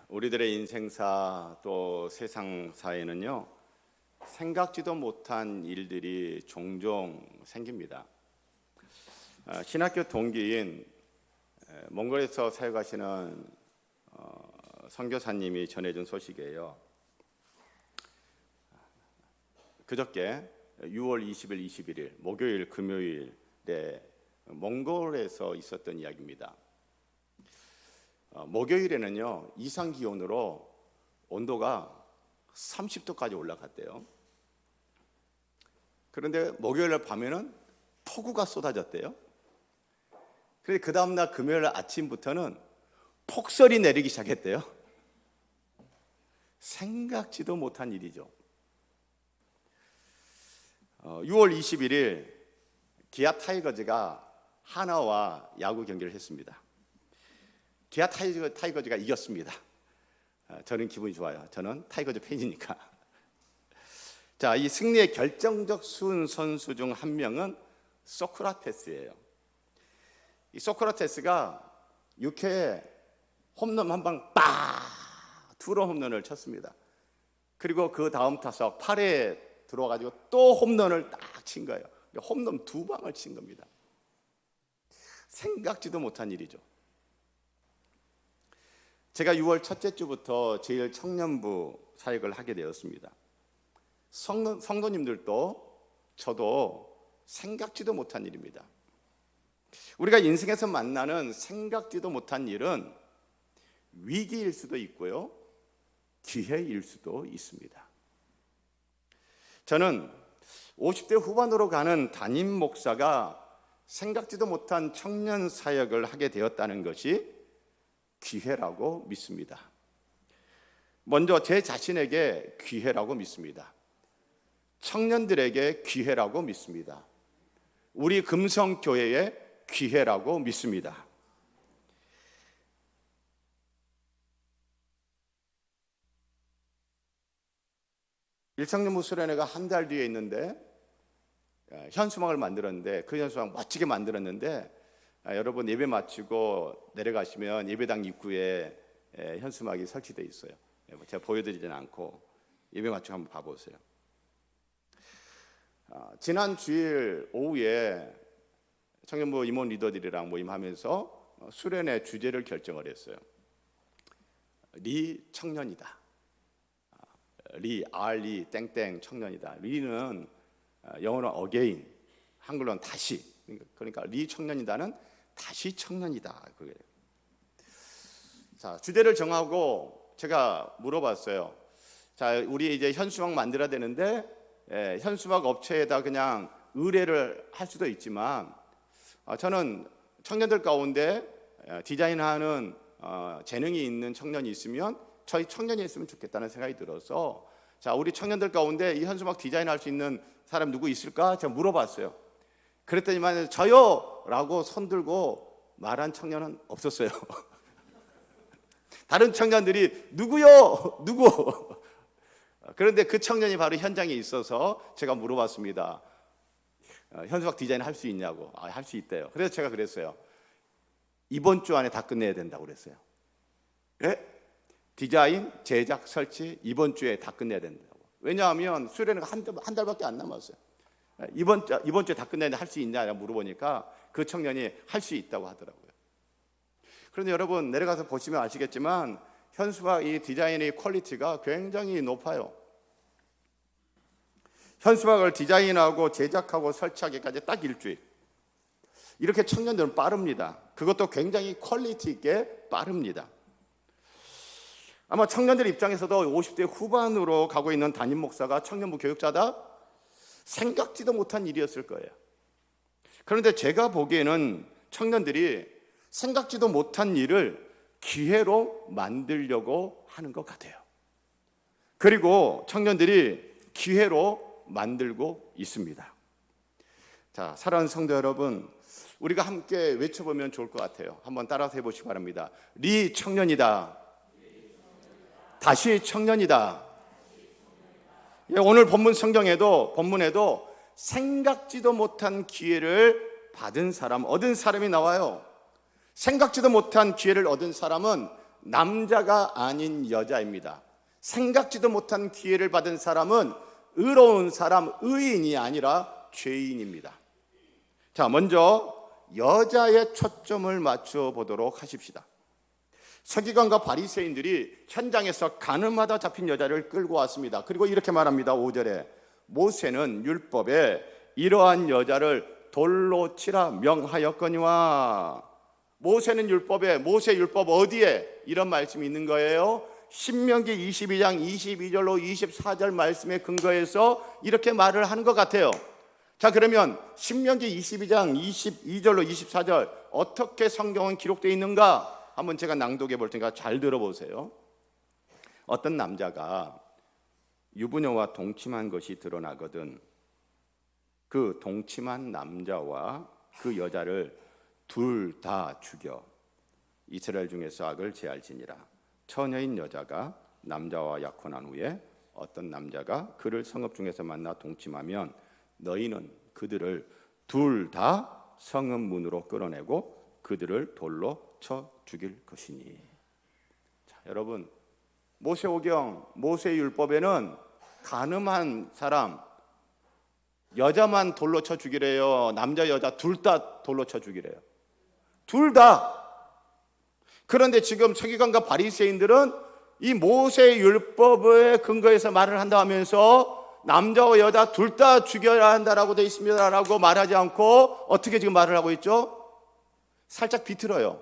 우리들의 인생사 또 세상사에는요, 생각지도 못한 일들이 종종 생깁니다. 신학교 동기인 몽골에서 사역하시는 선교사님이 전해준 소식이에요. 그저께 6월 20일, 21일 목요일, 금요일에 몽골에서 있었던 이야기입니다. 목요일에는요, 이상 기온으로 온도가 30도까지 올라갔대요. 그런데 목요일 밤에는 폭우가 쏟아졌대요. 그런데 그 다음날 금요일 아침부터는 폭설이 내리기 시작했대요. 생각지도 못한 일이죠. 6월 21일 기아 타이거즈가 하나와 야구 경기를 했습니다. 기아 타이거즈가 이겼습니다. 저는 기분이 좋아요. 저는 타이거즈 팬이니까. 자, 이 승리의 결정적 선수 중 한 명은 소크라테스예요. 이 소크라테스가 6회에 홈런 한 방 투런 홈런을 쳤습니다. 그리고 그 다음 타석 8회에 들어와가지고 또 홈런을 딱 친 거예요. 홈런 2방을 친 겁니다. 생각지도 못한 일이죠. 제가 6월 첫째 주부터 제일 청년부 사역을 하게 되었습니다. 성도님들도 저도 생각지도 못한 일입니다. 우리가 인생에서 만나는 생각지도 못한 일은 위기일 수도 있고요, 기회일 수도 있습니다. 저는 50대 후반으로 가는 담임 목사가 생각지도 못한 청년 사역을 하게 되었다는 것이 기회라고 믿습니다. 먼저 제 자신에게 기회라고 믿습니다. 청년들에게 기회라고 믿습니다. 우리 금성교회의 기회라고 믿습니다. 일청년부 수련회가 한 달 뒤에 있는데 현수막을 만들었는데 그 현수막 멋지게 만들었는데 여러분 예배 마치고 내려가시면 예배당 입구에 현수막이 설치되어 있어요. 제가 보여드리지는 않고 예배 마치고 한번 봐보세요. 지난 주일 오후에 청년부 임원 리더들이랑 모임하면서 수련회 주제를 결정을 했어요. 리 청년이다. 리, 알리, 땡땡 청년이다. 리는 영어로 again, 한글로는 다시. 그러니까 리 청년이다는 다시 청년이다. 그게. 자, 주제를 정하고 제가 물어봤어요. 자, 우리 이제 현수막 만들어야 되는데 현수막 업체에다 그냥 의뢰를 할 수도 있지만 저는 청년들 가운데 디자인하는 재능이 있는 청년이 있으면 저희 청년이 했으면 좋겠다는 생각이 들어서 자, 우리 청년들 가운데 이 현수막 디자인할 수 있는 사람 누구 있을까? 제가 물어봤어요. 그랬더니만 저요! 라고 손들고 말한 청년은 없었어요. 다른 청년들이 누구요? 누구? 그런데 그 청년이 바로 현장에 있어서 제가 물어봤습니다. 현수막 디자인 할 수 있냐고. 할 수 있대요. 그래서 제가 그랬어요. 이번 주 안에 다 끝내야 된다고 그랬어요. 네? 디자인, 제작, 설치 이번 주에 다 끝내야 된다고. 왜냐하면 수련회가 한 달밖에 안 남았어요. 이번 주에 다 끝내는데 할 수 있냐고 물어보니까 그 청년이 할 수 있다고 하더라고요. 그런데 여러분 내려가서 보시면 아시겠지만 현수막 이 디자인의 퀄리티가 굉장히 높아요. 현수막을 디자인하고 제작하고 설치하기까지 딱 일주일. 이렇게 청년들은 빠릅니다. 그것도 굉장히 퀄리티 있게 빠릅니다. 아마 청년들 입장에서도 50대 후반으로 가고 있는 담임 목사가 청년부 교육자다? 생각지도 못한 일이었을 거예요. 그런데 제가 보기에는 청년들이 생각지도 못한 일을 기회로 만들려고 하는 것 같아요. 그리고 청년들이 기회로 만들고 있습니다. 자, 사랑하는 성도 여러분, 우리가 함께 외쳐보면 좋을 것 같아요. 한번 따라서 해보시기 바랍니다. 리 청년이다. 다시 청년이다. 오늘 본문에도 생각지도 못한 기회를 받은 사람, 얻은 사람이 나와요. 생각지도 못한 기회를 얻은 사람은 남자가 아닌 여자입니다. 생각지도 못한 기회를 받은 사람은 의로운 사람, 의인이 아니라 죄인입니다. 자, 먼저 여자의 초점을 맞춰 보도록 하십시다. 서기관과 바리새인들이 현장에서 가늠하다 잡힌 여자를 끌고 왔습니다. 그리고 이렇게 말합니다. 5절에 모세는 율법에 이러한 여자를 돌로 치라 명하였거니와. 모세는 율법에, 모세 율법 어디에 이런 말씀이 있는 거예요? 신명기 22장 22절로 24절 말씀에 근거해서 이렇게 말을 하는 것 같아요. 자, 그러면 신명기 22장 22절로 24절 어떻게 성경은 기록되어 있는가? 한번 제가 낭독해 볼 테니까 잘 들어보세요. 어떤 남자가 유부녀와 동침한 것이 드러나거든 그 동침한 남자와 그 여자를 둘 다 죽여 이스라엘 중에서 악을 제할지니라. 처녀인 여자가 남자와 약혼한 후에 어떤 남자가 그를 성읍 중에서 만나 동침하면 너희는 그들을 둘 다 성읍 문으로 끌어내고 그들을 돌로 쳐 죽일 것이니. 자, 여러분, 모세오경, 모세율법에는 간음한 사람 여자만 돌로 쳐 죽이래요. 남자 여자 둘 다 돌로 쳐 죽이래요. 둘 다. 그런데 지금 서기관과 바리새인들은 이 모세율법에 근거해서 말을 한다 하면서 남자와 여자 둘 다 죽여야 한다라고 되어 있습니다라고 말하지 않고 어떻게 지금 말을 하고 있죠? 살짝 비틀어요.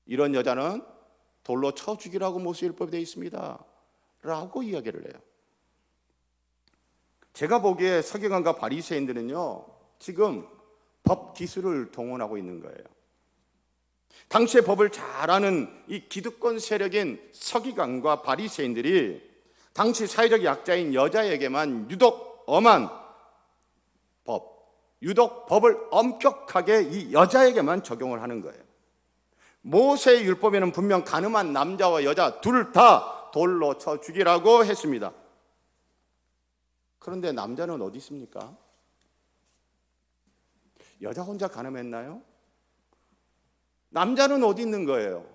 이런 여자는 돌로 쳐 죽이라고 모세율법에 되어 있습니다 라고 이야기를 해요. 제가 보기에 서기관과 바리새인들은요 지금 법 기술을 동원하고 있는 거예요. 당시의 법을 잘 아는 이 기득권 세력인 서기관과 바리새인들이 당시 사회적 약자인 여자에게만 유독 엄한 법, 유독 법을 엄격하게 이 여자에게만 적용을 하는 거예요. 모세의 율법에는 분명 간음한 남자와 여자 둘 다 돌로 쳐 죽이라고 했습니다. 그런데 남자는 어디 있습니까? 여자 혼자 간음했나요? 남자는 어디 있는 거예요?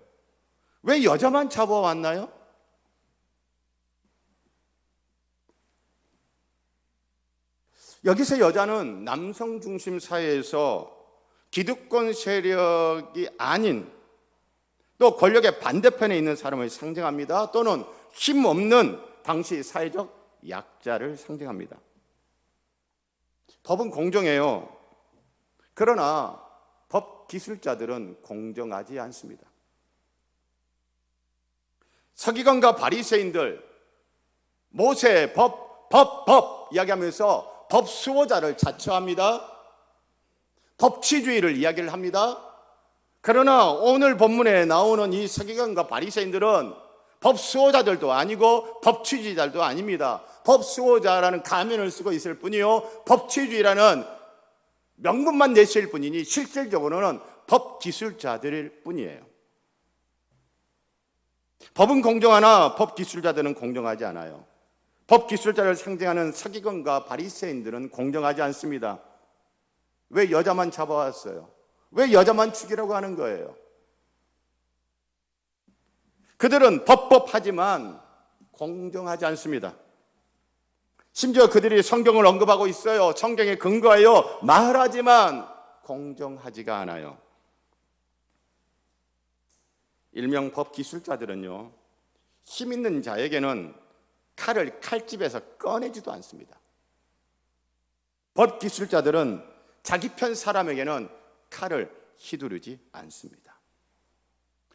왜 여자만 잡아왔나요? 여기서 여자는 남성 중심 사회에서 기득권 세력이 아닌 또 권력의 반대편에 있는 사람을 상징합니다. 또는 힘없는 당시 사회적 약자를 상징합니다. 법은 공정해요. 그러나 법 기술자들은 공정하지 않습니다. 서기관과 바리새인들 모세 법 이야기하면서 법 수호자를 자처합니다. 법치주의를 이야기를 합니다. 그러나 오늘 본문에 나오는 이 서기관과 바리새인들은 법 수호자들도 아니고 법치주의자들도 아닙니다. 법 수호자라는 가면을 쓰고 있을 뿐이요 법치주의라는 명분만 내실 뿐이니 실질적으로는 법 기술자들일 뿐이에요. 법은 공정하나 법 기술자들은 공정하지 않아요. 법 기술자를 상징하는 서기관과 바리새인들은 공정하지 않습니다. 왜 여자만 잡아왔어요? 왜 여자만 죽이라고 하는 거예요? 그들은 법하지만 공정하지 않습니다. 심지어 그들이 성경을 언급하고 있어요. 성경에 근거하여 말하지만 공정하지가 않아요. 일명 법기술자들은요, 힘 있는 자에게는 칼을 칼집에서 꺼내지도 않습니다. 법기술자들은 자기 편 사람에게는 칼을 휘두르지 않습니다.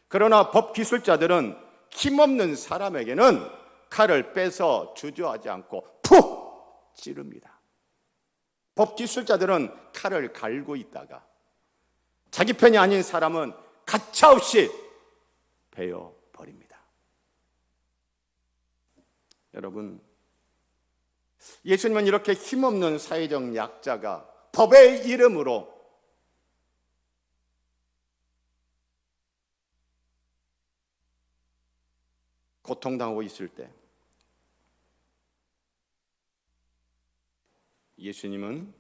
그러나 법기술자들은 힘없는 사람에게는 칼을 빼서 주저하지 않고 푹 찌릅니다. 법기술자들은 칼을 갈고 있다가 자기 편이 아닌 사람은 가차없이 베어버립니다. 여러분, 예수님은 이렇게 힘없는 사회적 약자가 법의 이름으로 고통당하고 있을 때 예수님은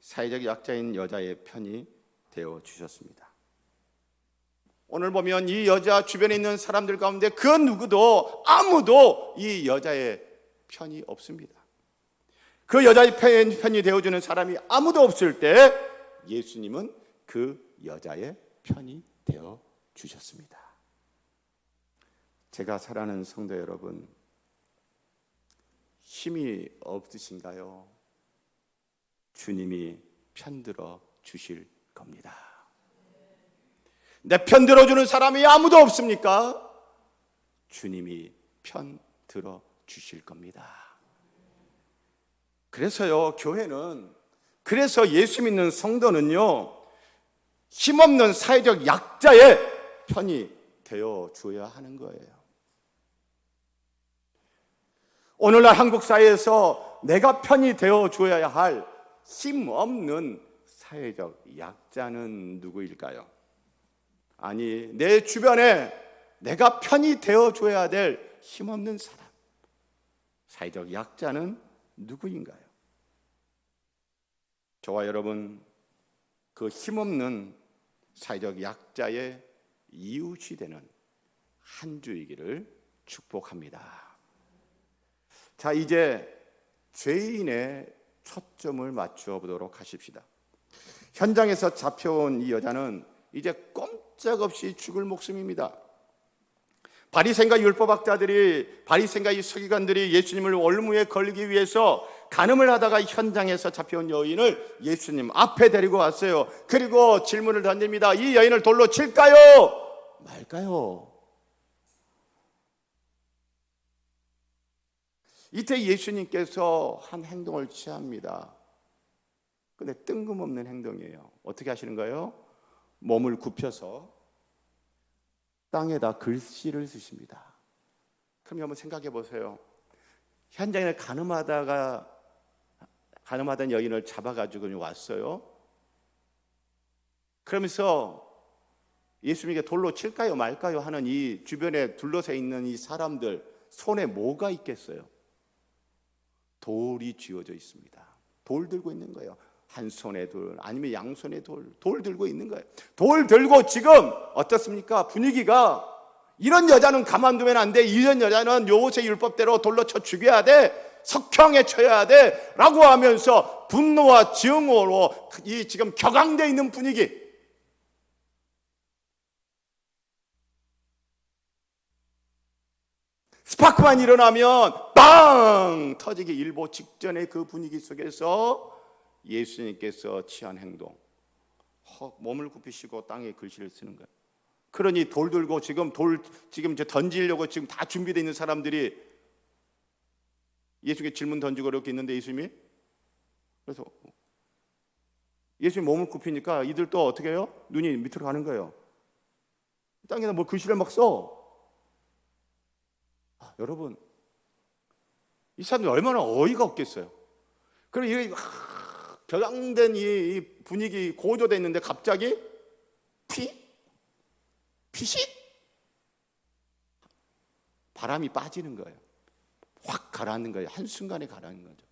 사회적 약자인 여자의 편이 되어 주셨습니다. 오늘 보면 이 여자 주변에 있는 사람들 가운데 그 누구도 아무도 이 여자의 편이 없습니다. 그 여자의 편이 되어주는 사람이 아무도 없을 때 예수님은 그 여자의 편이 되어 주셨습니다. 제가 사랑하는 성도 여러분, 힘이 없으신가요? 주님이 편들어 주실 겁니다. 내 편 들어주는 사람이 아무도 없습니까? 주님이 편 들어 주실 겁니다. 그래서요, 교회는, 그래서 예수 믿는 성도는요, 힘없는 사회적 약자의 편이 되어 줘야 하는 거예요. 오늘날 한국 사회에서 내가 편이 되어 줘야 할 힘없는 사회적 약자는 누구일까요? 아니, 내 주변에 내가 편이 되어줘야 될 힘없는 사람, 사회적 약자는 누구인가요? 저와 여러분, 그 힘없는 사회적 약자의 이웃이 되는 한 주이기를 축복합니다. 자, 이제 죄인의 초점을 맞추어 보도록 하십시다. 현장에서 잡혀온 이 여자는 이제 꼼짝없이 죽을 목숨입니다. 바리새인과 율법학자들이, 바리새인과 이 서기관들이 예수님을 올무에 걸기 위해서 간음을 하다가 현장에서 잡혀온 여인을 예수님 앞에 데리고 왔어요. 그리고 질문을 던집니다. 이 여인을 돌로 칠까요? 말까요? 이때 예수님께서 한 행동을 취합니다. 근데 뜬금없는 행동이에요. 어떻게 하시는 거예요? 몸을 굽혀서 땅에다 글씨를 쓰십니다. 그럼 한번 생각해 보세요. 현장에 간음하던 여인을 잡아가지고 왔어요. 그러면서 예수님께 돌로 칠까요 말까요 하는 이 주변에 둘러서 있는 이 사람들 손에 뭐가 있겠어요? 돌이 쥐어져 있습니다. 돌 들고 있는 거예요. 한 손에 돌, 아니면 양손에 돌 들고 있는 거예요. 돌 들고 지금 어떻습니까? 분위기가, 이런 여자는 가만두면 안 돼. 이런 여자는 모세 율법대로 돌로 쳐 죽여야 돼. 석형에 쳐야 돼. 라고 하면서 분노와 증오로 이 지금 격앙되어 있는 분위기. 스파크만 일어나면 빵 터지기 일보 직전의 그 분위기 속에서 예수님께서 취한 행동, 몸을 굽히시고 땅에 글씨를 쓰는 거예요. 그러니 돌 들고 지금 던지려고 지금 다 준비되어 있는 사람들이 예수님께 질문 던지고 이렇게 있는데 예수님이, 그래서 예수님 몸을 굽히니까 이들 또 어떻게 해요? 눈이 밑으로 가는 거예요. 땅에다 뭐 글씨를 막 써. 여러분, 이 사람들 얼마나 어이가 없겠어요. 그럼 이 격앙된 이 분위기 고조돼 있는데 갑자기 피식 바람이 빠지는 거예요. 확 가라앉는 거예요. 한순간에 가라앉는 거죠.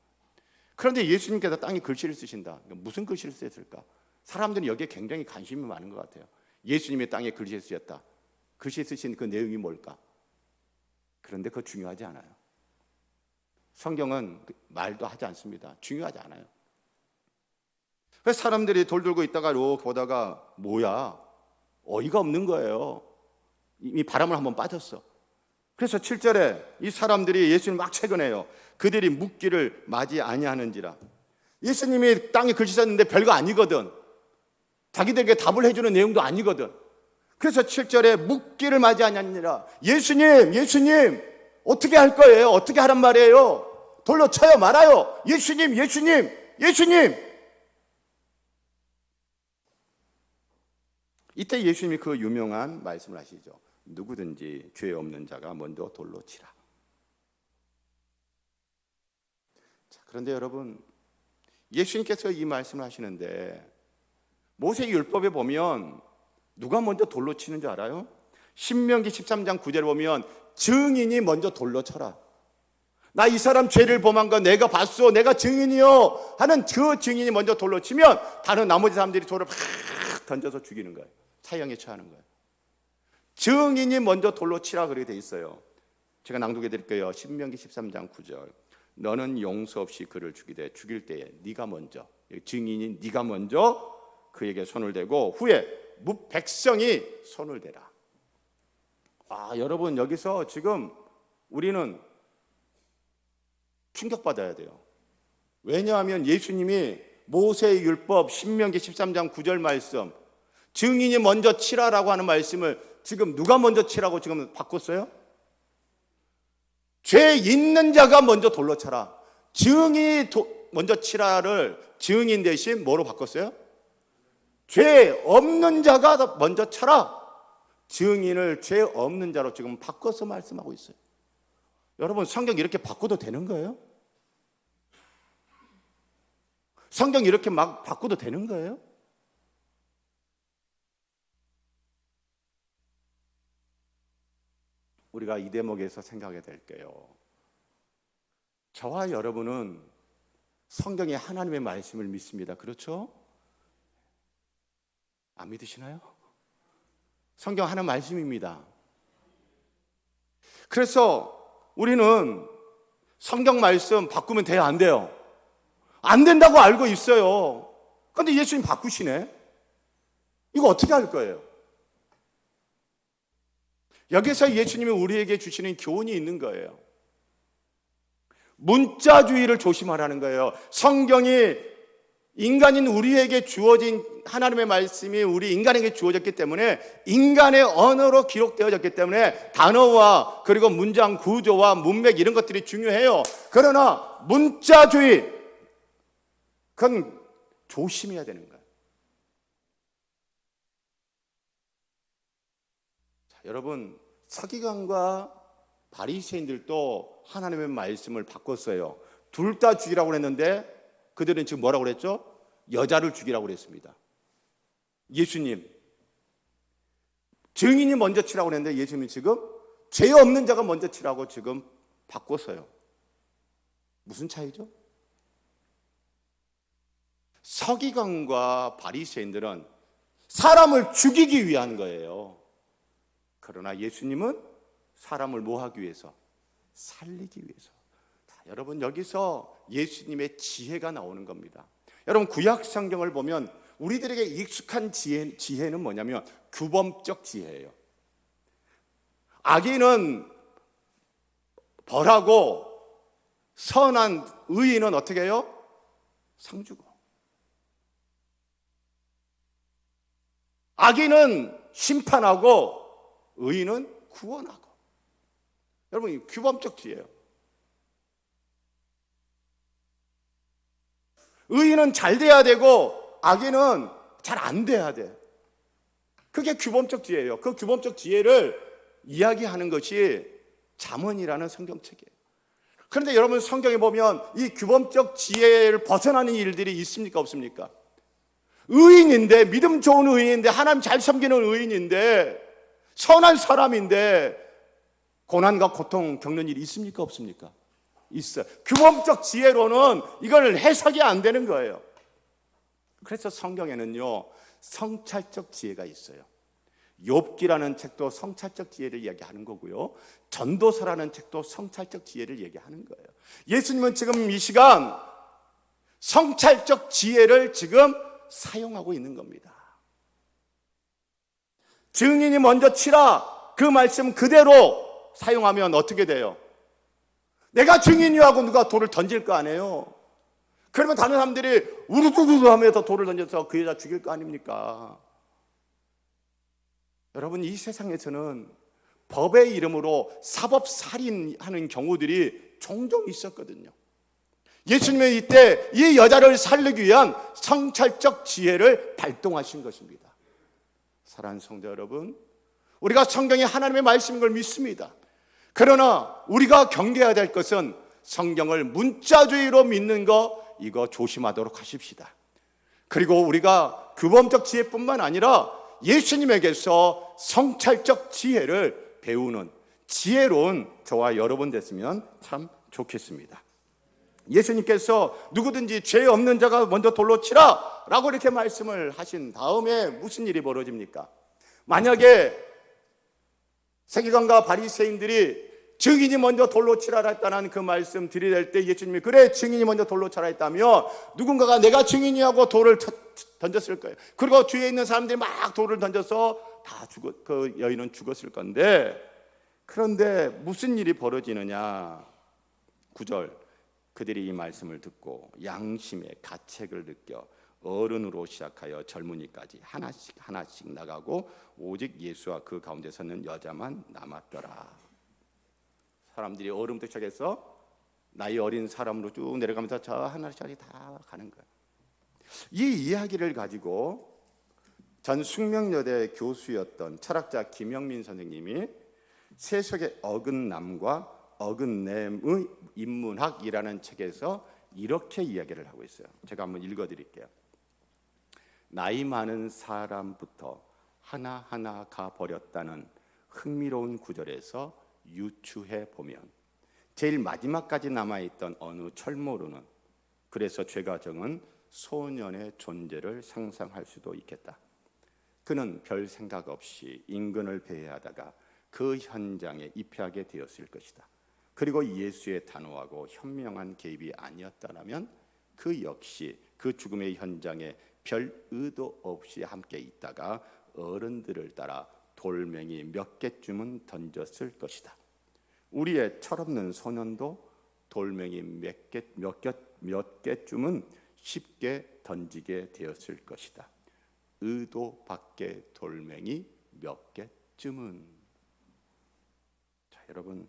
그런데 예수님께서 땅에 글씨를 쓰신다. 무슨 글씨를 쓰셨을까? 사람들이 여기에 굉장히 관심이 많은 것 같아요. 예수님의 땅에 글씨를 쓰셨다. 글씨 쓰신 그 내용이 뭘까? 그런데 그거 중요하지 않아요. 성경은 말도 하지 않습니다. 중요하지 않아요. 그래서 사람들이 돌 들고 있다가 이렇게 보다가 뭐야? 어이가 없는 거예요. 이미 바람을 한번 빠졌어. 그래서 7절에 이 사람들이 예수님을 막 채근해요. 그들이 묻기를 맞이 아니하는지라. 예수님이 땅에 글씨 썼는데 별거 아니거든. 자기들에게 답을 해주는 내용도 아니거든. 그래서 7절에 묻기를 맞이 아니하니라. 예수님 어떻게 할 거예요? 어떻게 하란 말이에요? 돌로 쳐요 말아요? 예수님 이때 예수님이 그 유명한 말씀을 하시죠. 누구든지 죄 없는 자가 먼저 돌로 치라. 자, 그런데 여러분, 예수님께서 이 말씀을 하시는데 모세 율법에 보면 누가 먼저 돌로 치는 줄 알아요? 신명기 13장 9절에 보면 증인이 먼저 돌로 쳐라. 나 이 사람 죄를 범한 거 내가 봤어, 내가 증인이요 하는 그 증인이 먼저 돌로 치면 다른 나머지 사람들이 돌을 팍 던져서 죽이는 거예요. 사형에 처하는 거예요. 증인이 먼저 돌로 치라 그렇게 돼 있어요. 제가 낭독해 드릴게요. 신명기 13장 9절. 너는 용서 없이 그를 죽이되 죽일 때에 네가 먼저, 증인이 네가 먼저 그에게 손을 대고 후에 백성이 손을 대라. 여러분, 여기서 지금 우리는 충격받아야 돼요. 왜냐하면 예수님이 모세의 율법 신명기 13장 9절 말씀, 증인이 먼저 치라라고 하는 말씀을 지금 누가 먼저 치라고 지금 바꿨어요? 죄 있는 자가 먼저 돌로 쳐라. 증인이 먼저 치라를 증인 대신 뭐로 바꿨어요? 죄 없는 자가 먼저 쳐라. 증인을 죄 없는 자로 지금 바꿔서 말씀하고 있어요. 여러분, 성경 이렇게 바꿔도 되는 거예요? 성경 이렇게 막 바꿔도 되는 거예요? 우리가 이 대목에서 생각해야 될게요. 저와 여러분은 성경의 하나님의 말씀을 믿습니다. 그렇죠? 안 믿으시나요? 성경 하나님 말씀입니다. 그래서 우리는 성경 말씀 바꾸면 돼요, 안 돼요? 안 된다고 알고 있어요. 그런데 예수님 바꾸시네. 이거 어떻게 할 거예요? 여기서 예수님이 우리에게 주시는 교훈이 있는 거예요. 문자주의를 조심하라는 거예요. 성경이 인간인 우리에게 주어진 하나님의 말씀이 우리 인간에게 주어졌기 때문에, 인간의 언어로 기록되어졌기 때문에 단어와 그리고 문장 구조와 문맥 이런 것들이 중요해요. 그러나 문자주의, 그건 조심해야 되는 거예요. 자, 여러분, 서기관과 바리새인들도 하나님의 말씀을 바꿨어요. 둘 다 죽이라고 했는데 그들은 지금 뭐라고 그랬죠? 여자를 죽이라고 그랬습니다. 예수님, 증인이 먼저 치라고 그랬는데 예수님이 지금 죄 없는 자가 먼저 치라고 지금 바꿨어요. 무슨 차이죠? 서기관과 바리새인들은 사람을 죽이기 위한 거예요. 그러나 예수님은 사람을 뭐 하기 위해서? 살리기 위해서. 자, 여러분, 여기서 예수님의 지혜가 나오는 겁니다. 여러분, 구약 성경을 보면 우리들에게 익숙한 지혜는 뭐냐면 규범적 지혜예요. 악인은 벌하고 선한 의인은 어떻게 해요? 상 주고. 악인은 심판하고 의인은 구원하고. 여러분, 이 규범적 지혜예요. 의인은 잘 돼야 되고 악인은 잘 안 돼야 돼. 그게 규범적 지혜예요. 그 규범적 지혜를 이야기하는 것이 잠언이라는 성경책이에요. 그런데 여러분, 성경에 보면 이 규범적 지혜를 벗어나는 일들이 있습니까, 없습니까? 의인인데, 믿음 좋은 의인인데, 하나님 잘 섬기는 의인인데, 선한 사람인데 고난과 고통 겪는 일이 있습니까, 없습니까? 있어요. 규범적 지혜로는 이걸 해석이 안 되는 거예요. 그래서 성경에는요, 성찰적 지혜가 있어요. 욥기라는 책도 성찰적 지혜를 이야기하는 거고요, 전도서라는 책도 성찰적 지혜를 얘기하는 거예요. 예수님은 지금 이 시간 성찰적 지혜를 지금 사용하고 있는 겁니다. 증인이 먼저 치라, 그 말씀 그대로 사용하면 어떻게 돼요? 내가 증인이요 하고 누가 돌을 던질 거 아니에요? 그러면 다른 사람들이 우르르르 하면서 돌을 던져서 그 여자 죽일 거 아닙니까? 여러분, 이 세상에서는 법의 이름으로 사법살인하는 경우들이 종종 있었거든요. 예수님은 이때 이 여자를 살리기 위한 성찰적 지혜를 발동하신 것입니다. 사랑하는 성도 여러분, 우리가 성경이 하나님의 말씀인 걸 믿습니다. 그러나 우리가 경계해야 될 것은 성경을 문자주의로 믿는 거, 이거 조심하도록 하십시다. 그리고 우리가 규범적 지혜뿐만 아니라 예수님에게서 성찰적 지혜를 배우는 지혜로운 저와 여러분 됐으면 참 좋겠습니다. 예수님께서 누구든지 죄 없는 자가 먼저 돌로 치라 라고 이렇게 말씀을 하신 다음에 무슨 일이 벌어집니까? 만약에 세계관과 바리새인들이 증인이 먼저 돌로 치라 했다는 그 말씀 들이댈 때 예수님이 그래 증인이 먼저 돌로 치라 했다며 누군가가 내가 증인이라고 돌을 던졌을 거예요. 그리고 뒤에 있는 사람들이 막 돌을 던져서 다 그 여인은 죽었을 건데, 그런데 무슨 일이 벌어지느냐. 9절, 그들이 이 말씀을 듣고 양심의 가책을 느껴 어른으로 시작하여 젊은이까지 하나씩 나가고 오직 예수와 그 가운데 서는 여자만 남았더라. 사람들이 어른부터 시작해서 나이 어린 사람으로 쭉 내려가면서 저 하나씩 다 가는 거예요. 이 이야기를 가지고 전 숙명여대 교수였던 철학자 김영민 선생님이 세속의 어긋남과 어긋냄의 인문학이라는 책에서 이렇게 이야기를 하고 있어요. 제가 한번 읽어드릴게요. 나이 많은 사람부터 하나하나 가버렸다는 흥미로운 구절에서 유추해 보면 제일 마지막까지 남아있던 어느 철모루는 그래서 죄가 정은 소년의 존재를 상상할 수도 있겠다. 그는 별 생각 없이 인근을 배회하다가 그 현장에 입회하게 되었을 것이다. 그리고 예수의 단호하고 현명한 개입이 아니었다면 그 역시 그 죽음의 현장에 별 의도 없이 함께 있다가 어른들을 따라 돌멩이 몇 개쯤은 던졌을 것이다. 우리의 철없는 소년도 돌멩이 몇 개쯤은 쉽게 던지게 되었을 것이다. 의도 밖의 돌멩이 몇 개쯤은. 자, 여러분,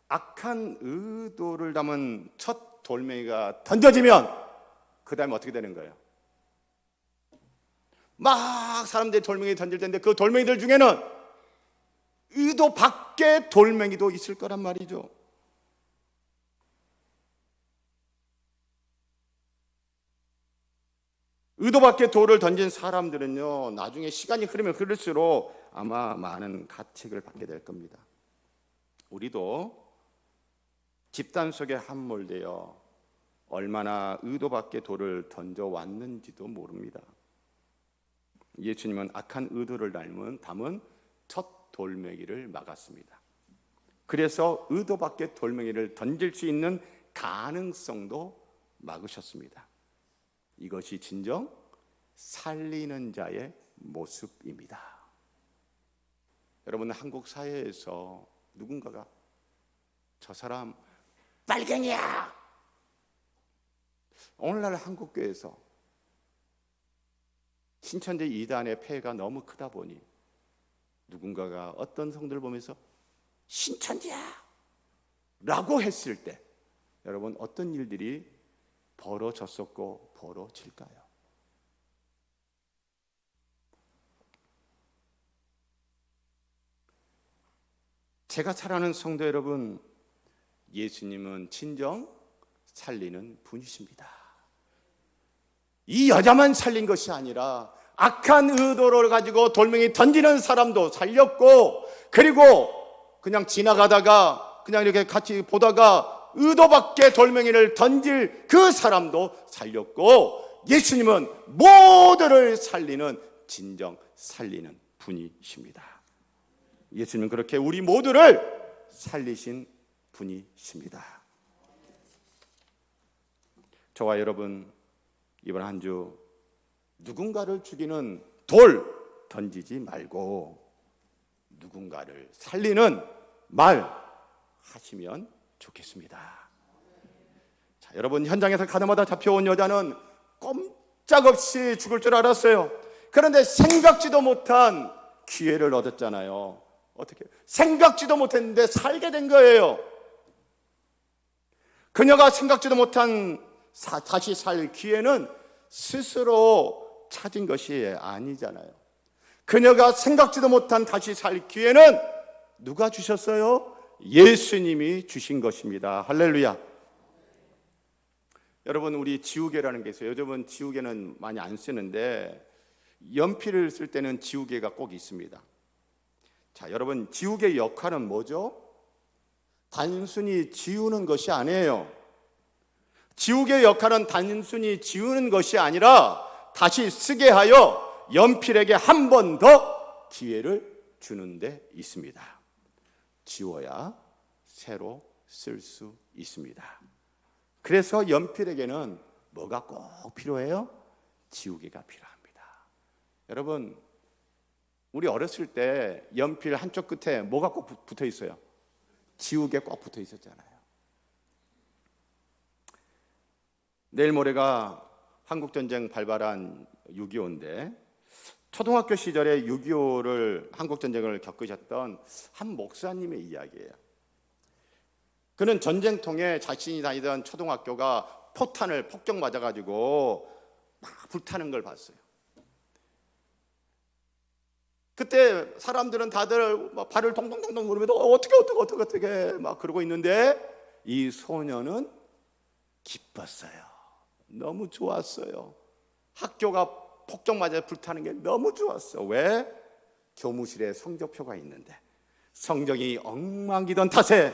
악한 의도를 담은 첫 돌멩이가 던져지면 그 다음에 어떻게 되는 거예요? 막 사람들이 돌멩이 던질 텐데 그 돌멩이들 중에는 의도 밖의 돌멩이도 있을 거란 말이죠. 의도 밖의 돌을 던진 사람들은요, 나중에 시간이 흐르면 흐를수록 아마 많은 가책을 받게 될 겁니다. 우리도 집단 속에 함몰되어 얼마나 의도 밖의 돌을 던져왔는지도 모릅니다. 예수님은 악한 의도를 담은 첫 돌멩이를 막았습니다. 그래서 의도 밖의 돌멩이를 던질 수 있는 가능성도 막으셨습니다. 이것이 진정 살리는 자의 모습입니다. 여러분, 한국 사회에서 누군가가 저 사람 빨갱이야! 오늘날 한국교회에서 신천지 이단의 폐해가 너무 크다 보니 누군가가 어떤 성도를 보면서 신천지야! 라고 했을 때 여러분 어떤 일들이 벌어졌었고 벌어질까요? 제가 잘 아는 성도 여러분, 예수님은 진정 살리는 분이십니다. 이 여자만 살린 것이 아니라 악한 의도를 가지고 돌멩이 던지는 사람도 살렸고, 그리고 그냥 지나가다가 그냥 이렇게 같이 보다가 의도 밖에 돌멩이를 던질 그 사람도 살렸고, 예수님은 모두를 살리는 진정 살리는 분이십니다. 예수님은 그렇게 우리 모두를 살리신 분이십니다. 저와 여러분, 이번 한 주 누군가를 죽이는 돌 던지지 말고 누군가를 살리는 말 하시면 좋겠습니다. 자, 여러분, 현장에서 가다마다 잡혀온 여자는 꼼짝없이 죽을 줄 알았어요. 그런데 생각지도 못한 기회를 얻었잖아요. 어떻게? 생각지도 못했는데 살게 된 거예요. 그녀가 생각지도 못한 다시 살 기회는 스스로 찾은 것이 아니잖아요. 그녀가 생각지도 못한 다시 살 기회는 누가 주셨어요? 예수님이 주신 것입니다. 할렐루야. 여러분, 우리 지우개라는 게 있어요. 요즘은 지우개는 많이 안 쓰는데 연필을 쓸 때는 지우개가 꼭 있습니다. 자, 여러분, 지우개 역할은 뭐죠? 단순히 지우는 것이 아니에요. 지우개 역할은 단순히 지우는 것이 아니라 다시 쓰게 하여 연필에게 한 번 더 기회를 주는 데 있습니다. 지워야 새로 쓸 수 있습니다. 그래서 연필에게는 뭐가 꼭 필요해요? 지우개가 필요합니다. 여러분, 우리 어렸을 때 연필 한쪽 끝에 뭐가 꼭 붙어 있어요? 지우개 꼭 붙어 있었잖아요. 내일 모레가 한국전쟁 발발한 6.25인데 초등학교 시절에 6.25를 한국전쟁을 겪으셨던 한 목사님의 이야기예요. 그는 전쟁통에 자신이 다니던 초등학교가 포탄을 폭격 맞아가지고 막 불타는 걸 봤어요. 그때 사람들은 다들 막 발을 동동동동 구르면서 어떻게 막 그러고 있는데 이 소년은 기뻤어요. 너무 좋았어요. 학교가 폭격 맞아 불타는 게 너무 좋았어. 왜? 교무실에 성적표가 있는데 성적이 엉망이던 탓에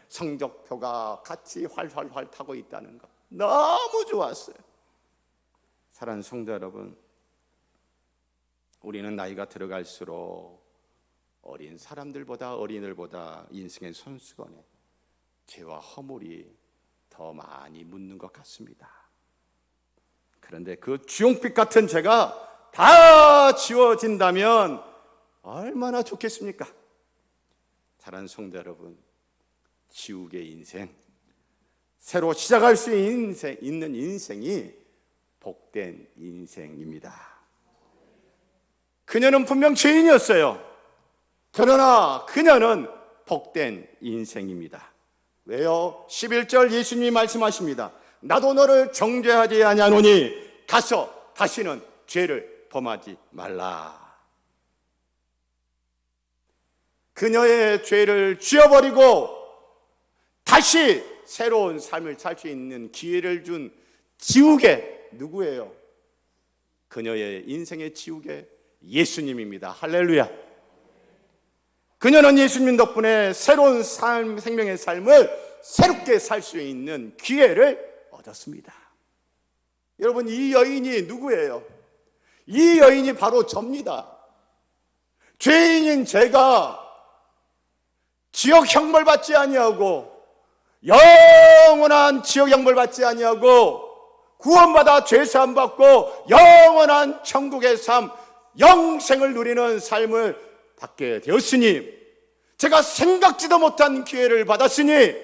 성적표가 같이 활활활 타고 있다는 거 너무 좋았어요. 사랑하는 성도 여러분, 우리는 나이가 들어갈수록 어린 사람들보다 어린이들보다 인생의 손수건에 죄와 허물이 더 많이 묻는 것 같습니다. 그런데 그 주홍빛 같은 죄가 다 지워진다면 얼마나 좋겠습니까? 사랑하는 성도 여러분, 지우개 인생, 새로 시작할 수 있는 인생이 복된 인생입니다. 그녀는 분명 죄인이었어요. 그러나 그녀는 복된 인생입니다. 왜요? 11절 예수님이 말씀하십니다. 나도 너를 정죄하지 아니하노니 가서 다시는 죄를 범하지 말라. 그녀의 죄를 지워버리고 다시 새로운 삶을 살 수 있는 기회를 준 지우개 누구예요? 그녀의 인생의 지우개 예수님입니다. 할렐루야. 그녀는 예수님 덕분에 새로운 생명의 삶을 새롭게 살 수 있는 기회를 얻었습니다. 여러분, 이 여인이 누구예요? 이 여인이 바로 접니다. 죄인인 제가 지옥 형벌 받지 아니하고 영원한 지옥 형벌 받지 아니하고 구원받아 죄사함 받고 영원한 천국의 삶, 영생을 누리는 삶을 받게 되었으니, 제가 생각지도 못한 기회를 받았으니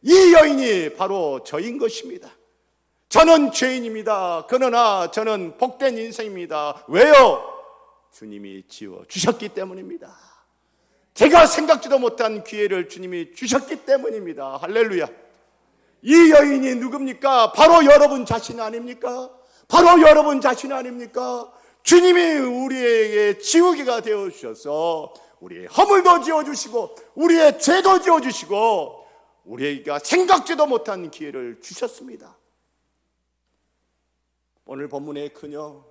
이 여인이 바로 저인 것입니다. 저는 죄인입니다. 그러나 저는 복된 인생입니다. 왜요? 주님이 지워주셨기 때문입니다. 제가 생각지도 못한 기회를 주님이 주셨기 때문입니다. 할렐루야. 이 여인이 누굽니까? 바로 여러분 자신 아닙니까? 바로 여러분 자신 아닙니까? 주님이 우리에게 지우개가 되어주셔서 우리의 허물도 지워주시고 우리의 죄도 지워주시고 우리가 생각지도 못한 기회를 주셨습니다. 오늘 본문의 그녀,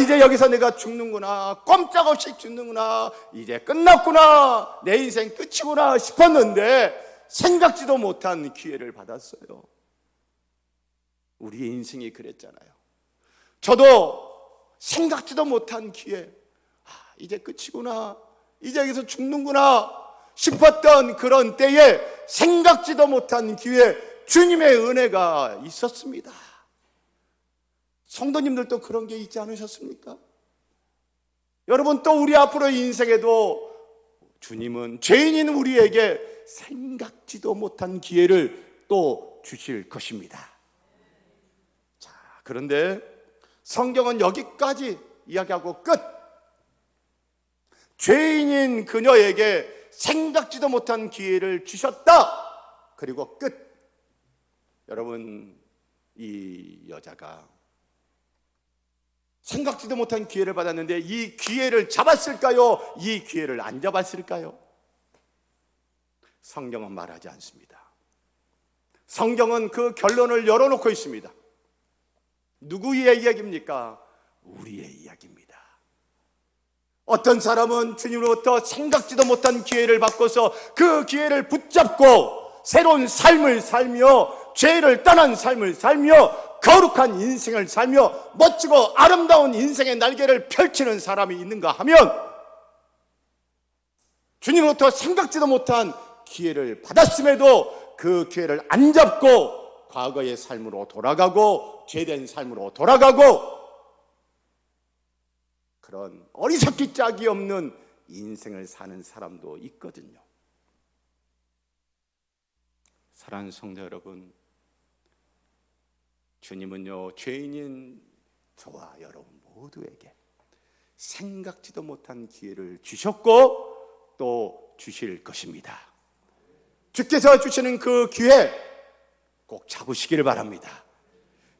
이제 여기서 내가 죽는구나, 꼼짝없이 죽는구나, 이제 끝났구나, 내 인생 끝이구나 싶었는데 생각지도 못한 기회를 받았어요. 우리의 인생이 그랬잖아요. 저도 생각지도 못한 기회, 이제 끝이구나, 이제 여기서 죽는구나 싶었던 그런 때에 생각지도 못한 기회, 주님의 은혜가 있었습니다. 성도님들도 그런 게 있지 않으셨습니까? 여러분, 또 우리 앞으로 인생에도 주님은 죄인인 우리에게 생각지도 못한 기회를 또 주실 것입니다. 자, 그런데 성경은 여기까지 이야기하고 끝. 죄인인 그녀에게 생각지도 못한 기회를 주셨다. 그리고 끝. 여러분, 이 여자가 생각지도 못한 기회를 받았는데 이 기회를 잡았을까요? 이 기회를 안 잡았을까요? 성경은 말하지 않습니다. 성경은 그 결론을 열어놓고 있습니다. 누구의 이야기입니까? 우리의 이야기입니다. 어떤 사람은 주님으로부터 생각지도 못한 기회를 받고서 그 기회를 붙잡고 새로운 삶을 살며 죄를 떠난 삶을 살며 거룩한 인생을 살며 멋지고 아름다운 인생의 날개를 펼치는 사람이 있는가 하면 주님으로부터 생각지도 못한 기회를 받았음에도 그 기회를 안 잡고 과거의 삶으로 돌아가고 죄된 삶으로 돌아가고 그런 어리석기 짝이 없는 인생을 사는 사람도 있거든요. 사랑하는 성도 여러분, 주님은요, 죄인인 저와 여러분 모두에게 생각지도 못한 기회를 주셨고 또 주실 것입니다. 주께서 주시는 그 기회 꼭 잡으시기를 바랍니다.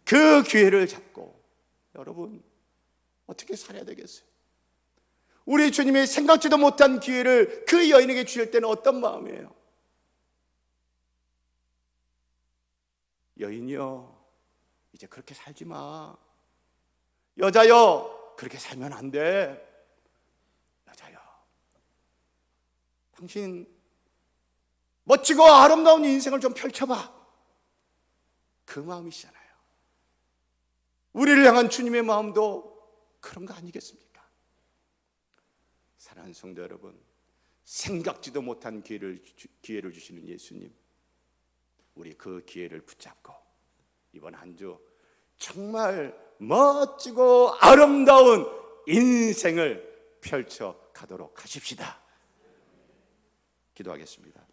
그 기회를 잡고 여러분 어떻게 살아야 되겠어요? 우리 주님이 생각지도 못한 기회를 그 여인에게 주실 때는 어떤 마음이에요? 여인이여, 이제 그렇게 살지 마. 여자여, 그렇게 살면 안 돼. 여자여, 당신 멋지고 아름다운 인생을 좀 펼쳐봐. 그 마음이시잖아요. 우리를 향한 주님의 마음도 그런 거 아니겠습니까? 사랑하는 성도 여러분, 생각지도 못한 기회를 주시는 예수님, 우리 그 기회를 붙잡고 이번 한 주 정말 멋지고 아름다운 인생을 펼쳐 가도록 하십시다. 기도하겠습니다.